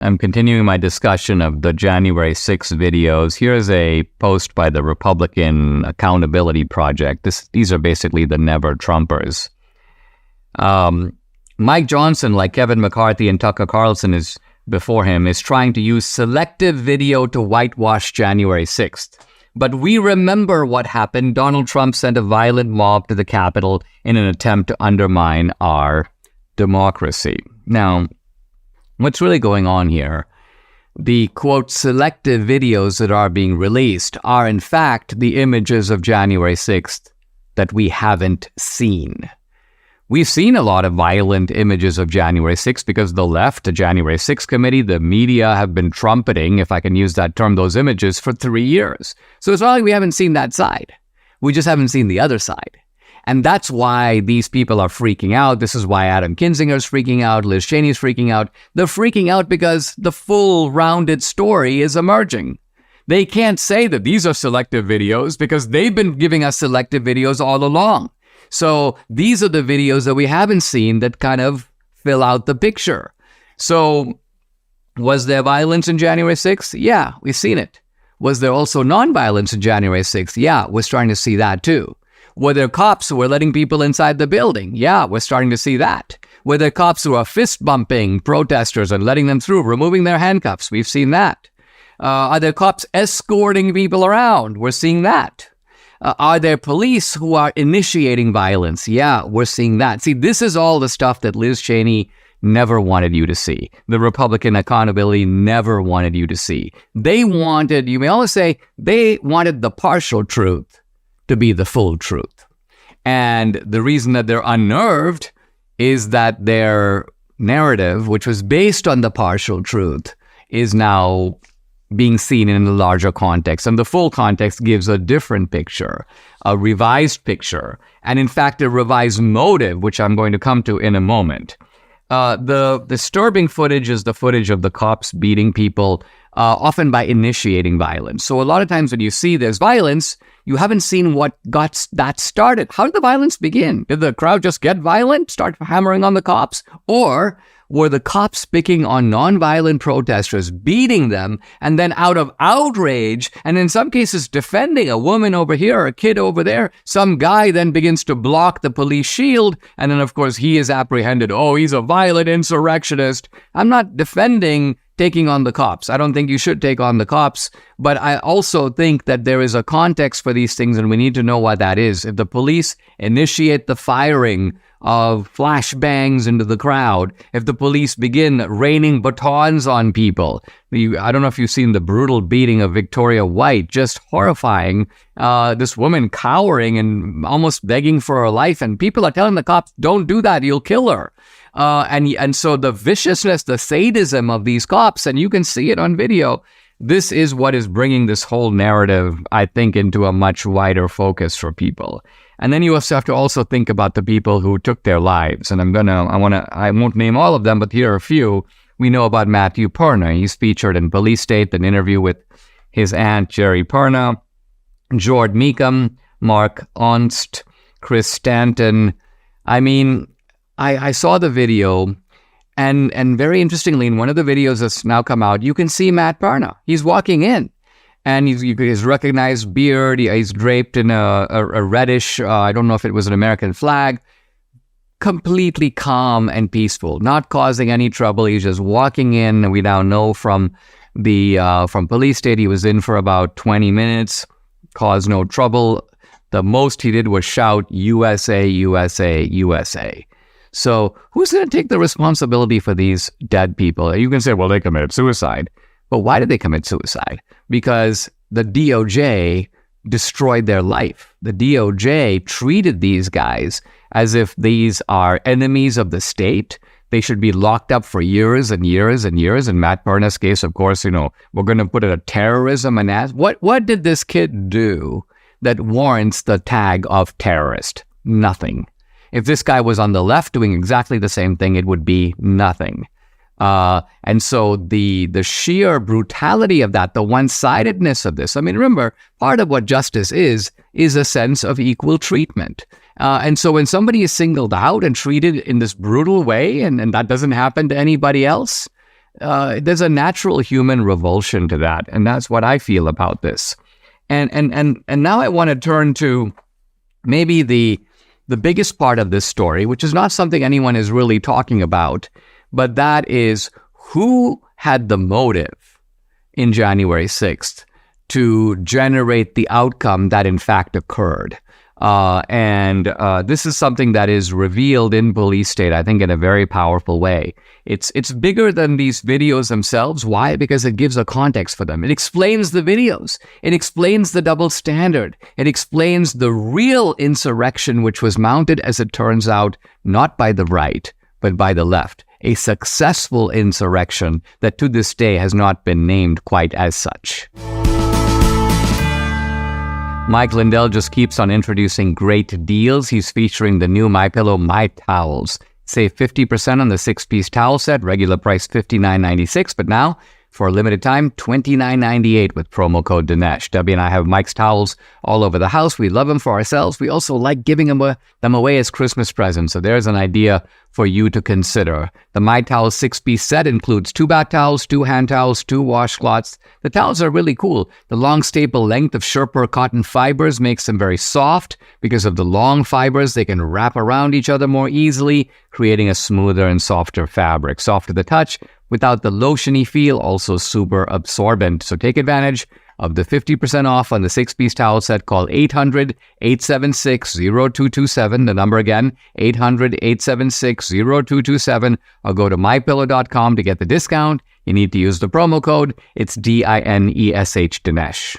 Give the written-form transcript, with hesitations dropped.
I'm continuing my discussion of the January 6th videos. Here's a post by the Republican Accountability Project. These are basically the never Trumpers. Mike Johnson, like Kevin McCarthy and Tucker Carlson before him, is trying to use selective video to whitewash January 6th. But we remember what happened. Donald Trump sent a violent mob to the Capitol in an attempt to undermine our democracy. Now, what's really going on here? The, quote, selective videos that are being released are, in fact, the images of January 6th that we haven't seen. We've seen a lot of violent images of January 6th because the left, the January 6th committee, the media have been trumpeting, if I can use that term, those images for 3 years. So it's not like we haven't seen that side. We just haven't seen the other side. And that's why these people are freaking out. This is why Adam Kinzinger's freaking out, Liz Cheney's freaking out. They're freaking out because the full rounded story is emerging. They can't say that these are selective videos because they've been giving us selective videos all along. So these are the videos that we haven't seen that kind of fill out the picture. So was there violence in January 6th? Yeah, we've seen it. Was there also nonviolence in January 6th? Yeah, we're starting to see that too. Were there cops who were letting people inside the building? Yeah, we're starting to see that. Were there cops who are fist-bumping protesters and letting them through, removing their handcuffs? We've seen that. Are there cops escorting people around? We're seeing that. Are there police who are initiating violence? Yeah, we're seeing that. See, this is all the stuff that Liz Cheney never wanted you to see. The Republican accountability never wanted you to see. They wanted, you may always say, they wanted the partial truth to be the full truth. And the reason that they're unnerved is that their narrative, which was based on the partial truth, is now being seen in a larger context. And the full context gives a different picture, a revised picture, and in fact, a revised motive, which I'm going to come to in a moment. The disturbing footage is the footage of the cops beating people, often by initiating violence. So a lot of times when you see there's violence, you haven't seen what got that started. How did the violence begin? Did the crowd just get violent, start hammering on the cops? Or were the cops picking on nonviolent protesters, beating them, and then out of outrage, and in some cases defending a woman over here, a kid over there, some guy then begins to block the police shield, and then of course he is apprehended. Oh, he's a violent insurrectionist. I'm not defending taking on the cops. I don't think you should take on the cops, but I also think that there is a context for these things and we need to know what that is. If the police initiate the firing of flashbangs into the crowd, if the police begin raining batons on people, I don't know if you've seen the brutal beating of Victoria White, just horrifying, this woman cowering and almost begging for her life, and people are telling the cops, don't do that, you'll kill her. And so the viciousness, the sadism of these cops, and you can see it on video, this is what is bringing this whole narrative, I think, into a much wider focus for people. And then you also have to also think about the people who took their lives. And I won't name all of them, but here are a few. We know about Matthew Perna. He's featured in Police State, an interview with his aunt, Jerry Perna, Jord Meekum, Mark Onst, Chris Stanton. I mean, I saw the video, and very interestingly, in one of the videos that's now come out, you can see Matt Perna. He's walking in. And he's recognized beard. He's draped in a reddish, I don't know if it was an American flag, completely calm and peaceful, not causing any trouble. He's just walking in. And we now know from Police State, he was in for about 20 minutes, caused no trouble. The most he did was shout, USA, USA, USA. So who's going to take the responsibility for these dead people? You can say, well, they committed suicide. But why did they commit suicide? Because the DOJ destroyed their life. The DOJ treated these guys as if these are enemies of the state. They should be locked up for years and years and years. In Matt Perna's case, of course, we're going to put it a terrorism and ask, what did this kid do that warrants the tag of terrorist? Nothing. If this guy was on the left doing exactly the same thing, it would be nothing. And so the sheer brutality of that, the one-sidedness of this, I mean, remember, part of what justice is a sense of equal treatment. And so when somebody is singled out and treated in this brutal way, and that doesn't happen to anybody else, there's a natural human revulsion to that. And that's what I feel about this. And now I want to turn to maybe the biggest part of this story, which is not something anyone is really talking about, but that is who had the motive in January 6th to generate the outcome that in fact occurred. This is something that is revealed in Police State, I think, in a very powerful way. It's bigger than these videos themselves. Why? Because it gives a context for them. It explains the videos. It explains the double standard. It explains the real insurrection, which was mounted, as it turns out, not by the right, but by the left. A successful insurrection that to this day has not been named quite as such. Mike Lindell just keeps on introducing great deals. He's featuring the new MyPillow My Towels. Save 50% on the 6-piece towel set, regular price $59.96, but now, for a limited time, $29.98 with promo code Dinesh. Debbie and I have Mike's towels all over the house. We love them for ourselves. We also like giving them away as Christmas presents. So there's an idea for you to consider. The My Towels 6-piece set includes 2 bath towels, 2 hand towels, 2 washcloths. The towels are really cool. The long staple length of Sherpa cotton fibers makes them very soft. Because of the long fibers, they can wrap around each other more easily, creating a smoother and softer fabric. Soft to the touch, without the lotiony feel, also super absorbent. So take advantage of the 50% off on the 6-piece towel set. Call 800-876-0227. The number again, 800-876-0227. Or go to mypillow.com to get the discount. You need to use the promo code. It's DINESH, Dinesh.